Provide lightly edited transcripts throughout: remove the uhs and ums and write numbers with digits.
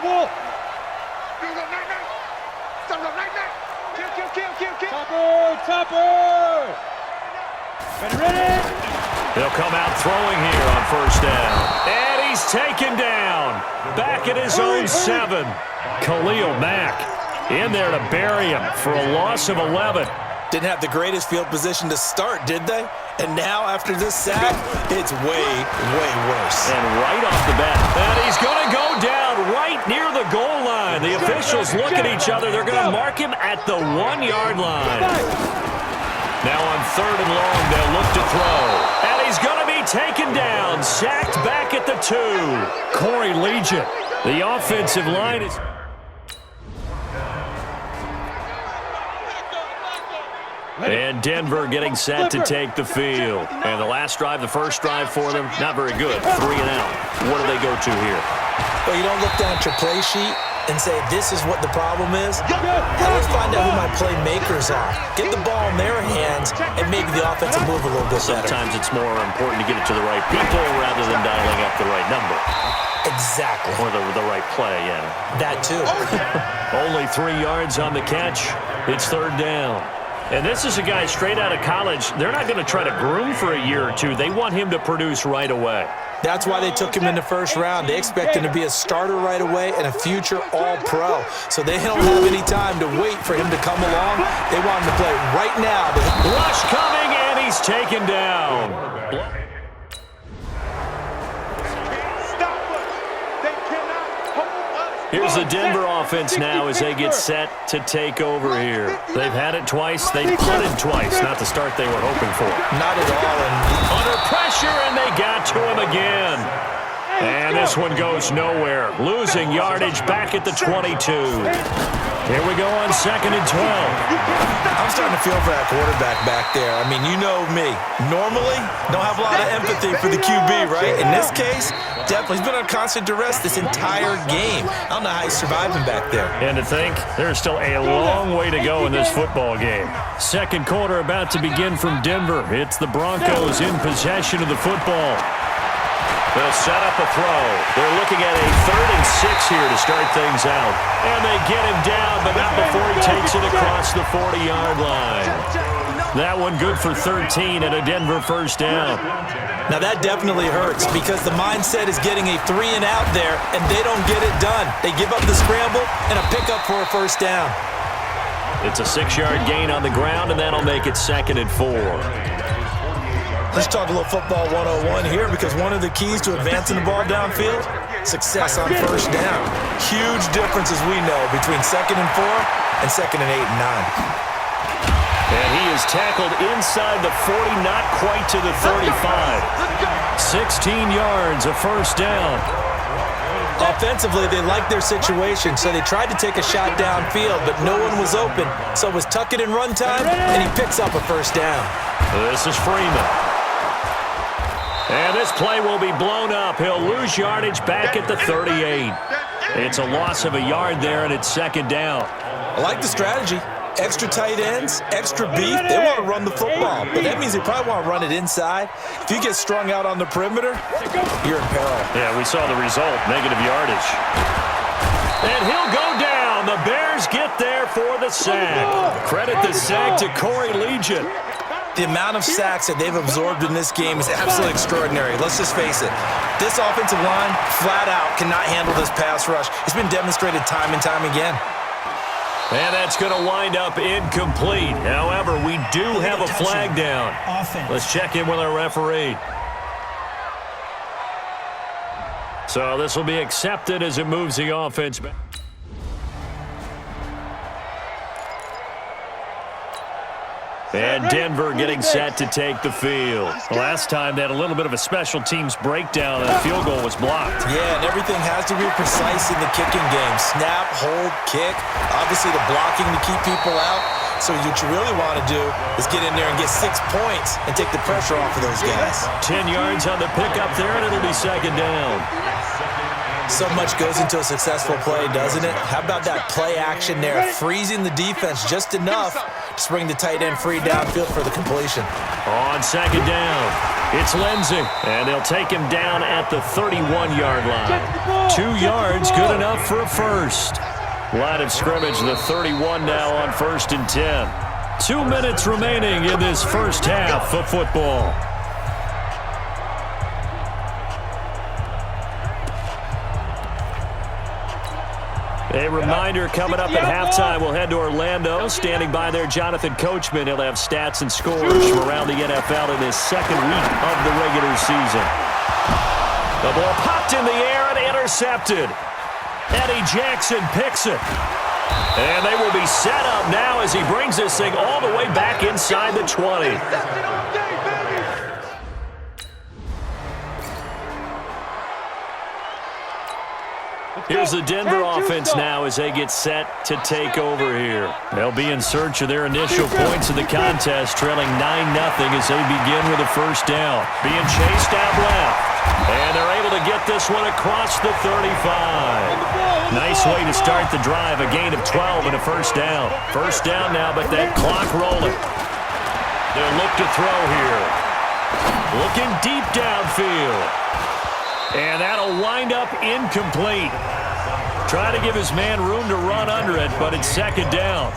Wolf. Topper. Ready? They'll come out throwing here on first down. And he's taken down. Back at his own 7. Khalil Mack in there to bury him for a loss of 11. Didn't have the greatest field position to start, did they? And now, after this sack, it's way, way worse. And right off the bat, and he's going to go down right near the goal line. The officials look at each other. They're going to mark him at the 1-yard line. Now on 3rd and long, they'll look to throw. And he's going to be taken down, sacked back at the 2. Corey Legion, the offensive line is... And Denver getting set to take the field. And the last drive, the first drive for them, not very good. 3 and out. What do they go to here? Well, you don't look down at your play sheet and say, this is what the problem is. Now let's find out who my playmakers are. Get the ball in their hands, and maybe the offense will move a little bit better. Sometimes it's more important to get it to the right people rather than dialing up the right number. Exactly. Or the right play, yeah. That too. Only 3 yards on the catch. It's 3rd down. And this is a guy straight out of college. They're not going to try to groom for a year or two. They want him to produce right away. That's why they took him in the first round. They expect him to be a starter right away and a future all-pro. So they don't have any time to wait for him to come along. They want him to play right now. Rush coming, and he's taken down. Here's the Denver offense now as they get set to take over here. They've had it twice. They've punted twice. Not the start they were hoping for. Not at all. Under pressure, and they got to him again. And this one goes nowhere. Losing yardage back at the 22. Here we go on 2nd and 12. I'm starting to feel for that quarterback back there. I mean, you know me. Normally, don't have a lot of empathy for the QB, right? In this case, definitely. He's been on constant duress this entire game. I don't know how he's surviving back there. And to think, there's still a long way to go in this football game. 2nd quarter about to begin from Denver. It's the Broncos in possession of the football. They'll set up a throw. They're looking at a 3rd and 6 here to start things out. And they get him down, but not before he takes it across the 40-yard line. That one good for 13 and a Denver first down. Now that definitely hurts because the mindset is getting a 3 and out there, and they don't get it done. They give up the scramble and a pickup for a first down. It's a 6-yard gain on the ground, and that'll make it 2nd and 4. Let's talk a little football 101 here because one of the keys to advancing the ball downfield, success on first down. Huge difference, as we know, between 2nd and 4 and 2nd and 8 and 9. And he is tackled inside the 40, not quite to the 35. 16 yards, a first down. Offensively, they liked their situation, so they tried to take a shot downfield, but no one was open. So it was tuck it in run time, and he picks up a first down. This is Freeman. And this play will be blown up. He'll lose yardage back at the 38. It's a loss of a yard there, and it's 2nd down. I like the strategy. Extra tight ends, extra beef. They want to run the football, but that means they probably want to run it inside. If you get strung out on the perimeter, you're in peril. Yeah, we saw the result, negative yardage. And he'll go down. The Bears get there for the sack. Credit the sack to Corey Legion. The amount of sacks that they've absorbed in this game is absolutely extraordinary. Let's just face it. This offensive line, flat out, cannot handle this pass rush. It's been demonstrated time and time again. And that's going to wind up incomplete. However, we do have a flag down. Let's check in with our referee. So this will be accepted as it moves the offense back. And Denver getting set to take the field. Last time they had a little bit of a special teams breakdown and the field goal was blocked. Yeah, and everything has to be precise in the kicking game. Snap, hold, kick. Obviously the blocking to keep people out. So what you really want to do is get in there and get 6 points and take the pressure off of those guys. 10 yards on the pickup there, and it'll be 2nd down. So much goes into a successful play, doesn't it? How about that play action there, freezing the defense just enough to spring the tight end free downfield for the completion. On second down, it's Lindsey, and they'll take him down at the 31-yard line. 2 yards, good enough for a first. Line of scrimmage, the 31 now on 1st and 10. 2 minutes remaining in this first half of football. A reminder coming up at halftime. We'll head to Orlando. Standing by there, Jonathan Coachman. He'll have stats and scores from around the NFL in his second week of the regular season. The ball popped in the air and intercepted. Eddie Jackson picks it. And they will be set up now as he brings this thing all the way back inside the 20. Here's the Denver offense now as they get set to take over here. They'll be in search of their initial points of the contest, trailing 9-0 as they begin with a first down. Being chased out left. And they're able to get this one across the 35. Nice way to start the drive, a gain of 12 and a first down. First down now, but that clock rolling. They'll look to throw here. Looking deep downfield. And that'll wind up incomplete. Trying to give his man room to run under it, but it's second down.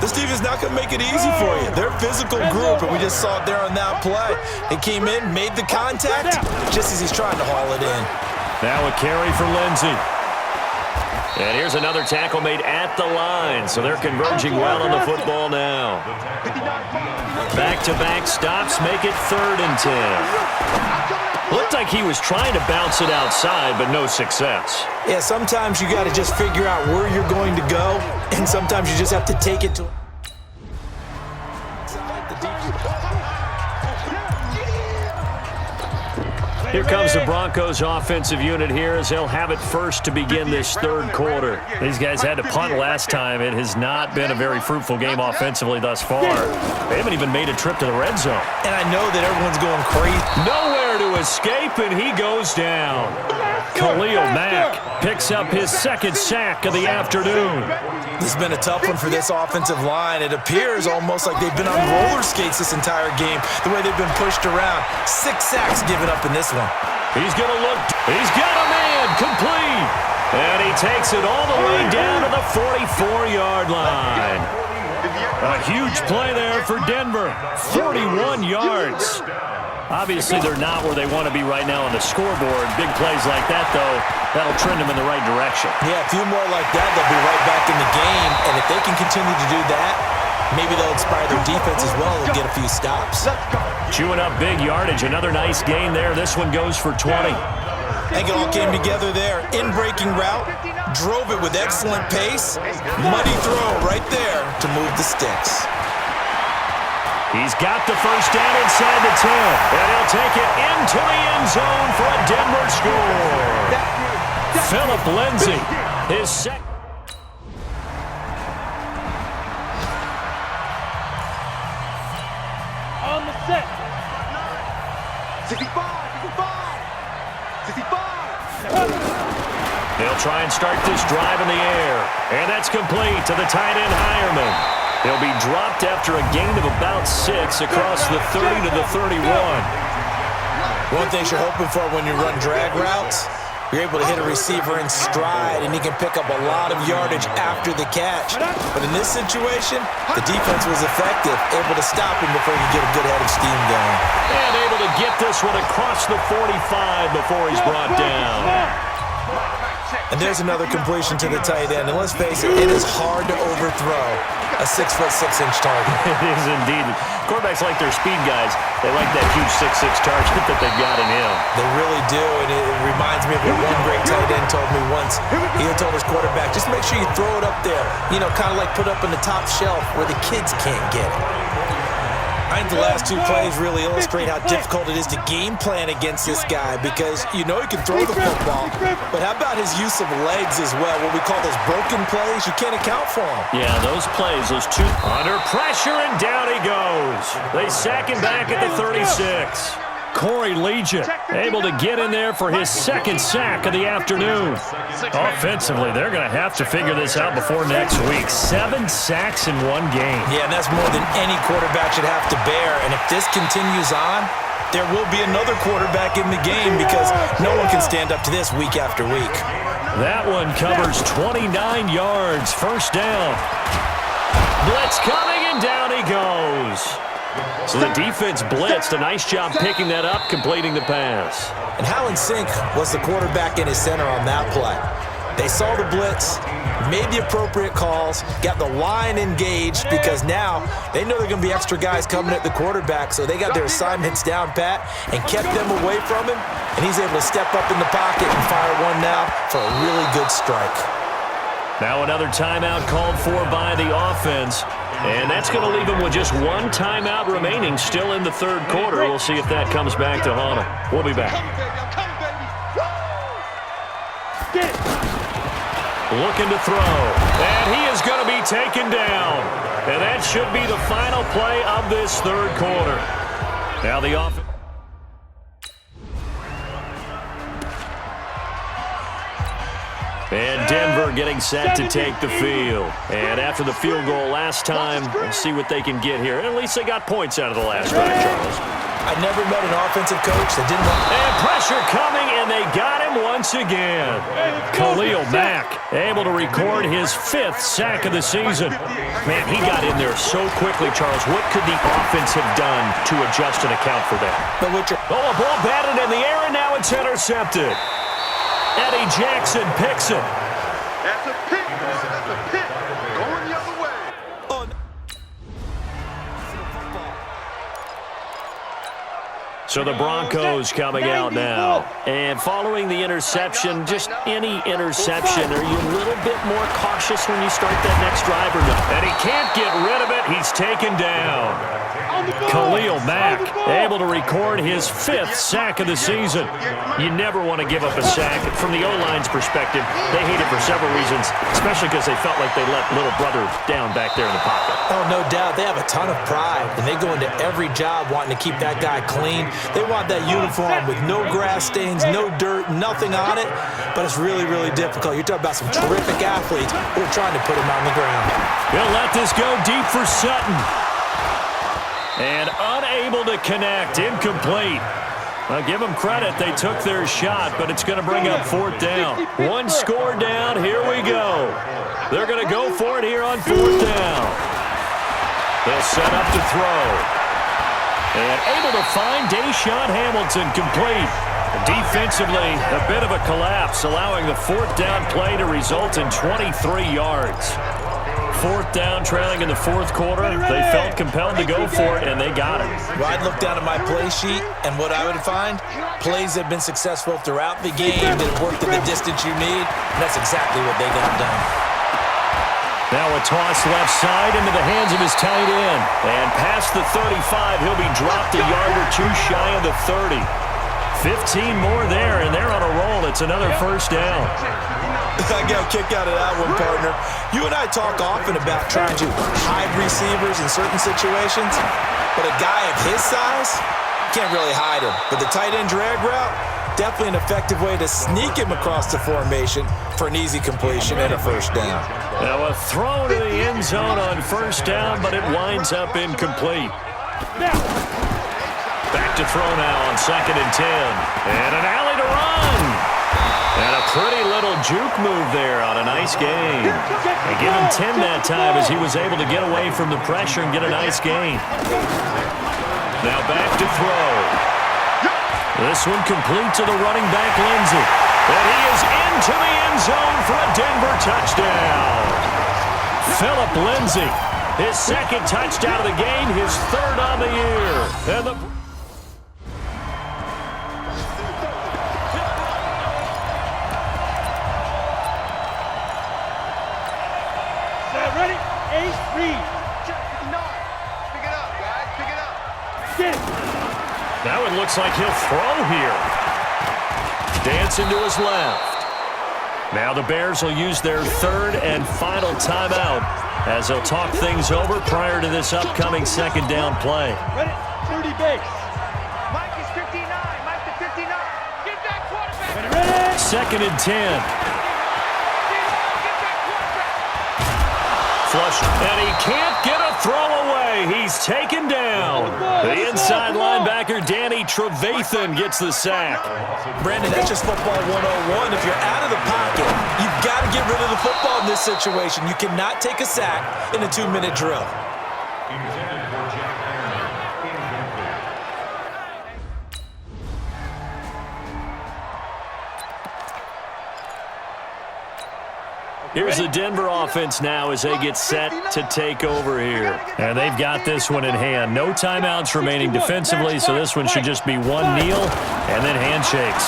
This team is not going to make it easy for you. They're a physical group, and we just saw it there on that play. They came in, made the contact, just as he's trying to haul it in. Now a carry for Lindsey. And here's another tackle made at the line, so they're converging well on the football now. Back-to-back stops make it 3rd and 10. Looked like he was trying to bounce it outside, but no success. Yeah, sometimes you got to just figure out where you're going to go, and sometimes you just have to take it to... Here comes the Broncos offensive unit here as they'll have it first to begin this third quarter. These guys had to punt last time. It has not been a very fruitful game offensively thus far. They haven't even made a trip to the red zone. And I know that everyone's going crazy. Nowhere to escape, and he goes down. Khalil Mack picks up his second sack of the afternoon. This has been a tough one for this offensive line. It appears almost like they've been on roller skates this entire game, the way they've been pushed around. 6 sacks given up in this one. He's going to look. He's got a man complete. And he takes it all the way down to the 44-yard line. A huge play there for Denver. 41 yards. Obviously, they're not where they want to be right now on the scoreboard. Big plays like that, though, that'll trend them in the right direction. Yeah, a few more like that, they'll be right back in the game. And if they can continue to do that, maybe they'll inspire their defense as well and get a few stops. Chewing up big yardage. Another nice gain there. This one goes for 20. I think it all came together there. In-breaking route, drove it with excellent pace. Muddy throw right there to move the sticks. He's got the first down inside the 10. And he'll take it into the end zone for a Denver score. Philip Lindsey, his second. On the set. 65, 65, 65. They'll try and start this drive in the air. And that's complete to the tight end Hireman. He'll be dropped after a gain of about 6 across the 30 to the 31. One thing you're hoping for when you run drag routes, you're able to hit a receiver in stride, and he can pick up a lot of yardage after the catch. But in this situation, the defense was effective, able to stop him before he could get a good head of steam going. And able to get this one across the 45 before he's brought down. And there's another completion to the tight end. And let's face it, it is hard to overthrow a 6'6" target. It is indeed. Quarterbacks like their speed guys. They like that huge 6'6" target that they've got in him. They really do, and it reminds me of what one great tight end told me once. He had told his quarterback, just make sure you throw it up there. You know, kind of like put up in the top shelf where the kids can't get it. I think the last 2 plays really illustrate how difficult it is to game plan against this guy because you know he can throw the football, but how about his use of legs as well? What we call those broken plays, you can't account for them. Yeah, those plays, those 2. Under pressure, and down he goes. They sack him back at the 36. Corey Legion able to get in there for his second sack of the afternoon. Offensively, they're going to have to figure this out before next week. 7 sacks in one game. Yeah, and that's more than any quarterback should have to bear. And if this continues on, there will be another quarterback in the game because no one can stand up to this week after week. That one covers 29 yards. First down. Blitz coming, and down he goes. So the defense blitzed. A nice job picking that up, completing the pass. And how in sync was the quarterback in his center on that play? They saw the blitz, made the appropriate calls, got the line engaged because now they know they're going to be extra guys coming at the quarterback, so they got their assignments down pat and kept them away from him, and he's able to step up in the pocket and fire one now for a really good strike. Now another timeout called for by the offense, and that's going to leave him with just one timeout remaining still in the third quarter. We'll see if that comes back to haunt him. We'll be back. Looking to throw, and he is going to be taken down. And that should be the final play of this third quarter. Now the offense. And Denver getting set to take the field. And after the field goal last time, we'll see what they can get here. At least they got points out of the last drive, Charles. I never met an offensive coach that didn't want... And pressure coming, and they got him once again. Khalil Mack able to record his 5th sack of the season. Man, he got in there so quickly, Charles. What could the offense have done to adjust and account for that? Oh, a ball batted in the air, and now it's intercepted. Eddie Jackson picks it. That's a pick. That's a pick. Going the other way. So the Broncos coming out now. And following the interception, just any interception, are you a little bit more cautious when you start that next drive or no? And he can't get rid of it. He's taken down. Khalil Mack able to record his 5th sack of the season. You never want to give up a sack. From the O-line's perspective, they hate it for several reasons, especially because they felt like they let little brother down back there in the pocket. Oh, no doubt. They have a ton of pride, and they go into every job wanting to keep that guy clean. They want that uniform with no grass stains, no dirt, nothing on it, but it's really, really difficult. You're talking about some terrific athletes who are trying to put him on the ground. He'll let this go deep for Sutton. And unable to connect, incomplete. I'll give them credit, they took their shot, but it's going to bring up 4th down. One score down, here we go. They're going to go for it here on 4th down. They'll set up to throw. And able to find Deshaun Hamilton complete. Defensively, a bit of a collapse, allowing the 4th down play to result in 23 yards. 4th down, trailing in the 4th quarter. They felt compelled to go for it, and they got it. Well, I'd look down at my play sheet, and what I would find, plays that have been successful throughout the game that have worked at the distance you need, and that's exactly what they got done. Now a toss left side into the hands of his tight end. And past the 35, he'll be dropped a yard or two shy of the 30. 15 more there, and they're on a roll. It's another first down. I got a kick out of that one, partner. You and I talk often about trying to hide receivers in certain situations, but a guy of his size, can't really hide him. But the tight end drag route, definitely an effective way to sneak him across the formation for an easy completion and a first down. Now a throw to the end zone on first down, but it winds up incomplete. Back to throw now on 2nd and 10. And an alley to run. And a pretty little juke move there on a nice gain. They give him 10 that time as he was able to get away from the pressure and get a nice gain. Now back to throw. This one complete to the running back, Lindsey. And he is into the end zone for a Denver touchdown. Phillip Lindsey, his 2nd touchdown of the game, his 3rd on the year. And the Ready? 8, read. Pick it up, guys. Pick it up. Get it. Now it looks like he'll throw here. Dancing to his left. Now the Bears will use their 3rd and final timeout as they'll talk things over prior to this upcoming 2nd down play. Ready? 30 base. Mike is 59. 2nd and 10. Flush, and he can't get a throw away. He's taken down. The inside linebacker, Danny Trevathan, gets the sack. Brandon, that's just football 101. If you're out of the pocket, you've got to get rid of the football in this situation. You cannot take a sack in a 2-minute drill. Here's the Denver offense now as they get set to take over here. And they've got this one in hand. No timeouts remaining defensively, so this one should just be one kneel and then handshakes.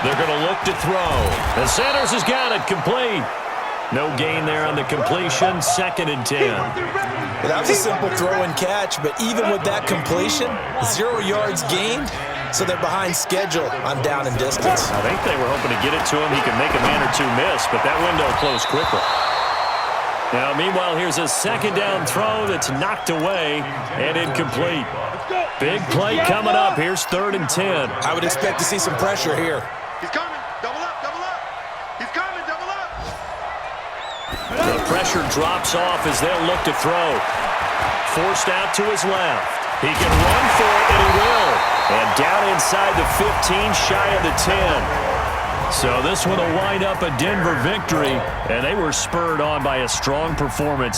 They're going to look to throw. And Sanders has got it complete. No gain there on the completion. 2nd and 10. Well, that was a simple throw and catch, but even with that completion, 0 yards gained. So they're behind schedule on down and distance. I think they were hoping to get it to him. He could make a man or two miss, but that window closed quickly. Now, meanwhile, here's a 2nd down throw that's knocked away and incomplete. Big play coming up. Here's 3rd and 10. I would expect to see some pressure here. He's coming. Double up, double up. He's coming, double up. The pressure drops off as they'll look to throw. Forced out to his left. He can run for it, and he will. And down inside the 15, shy of the 10. So this one will wind up a Denver victory, and they were spurred on by a strong performance.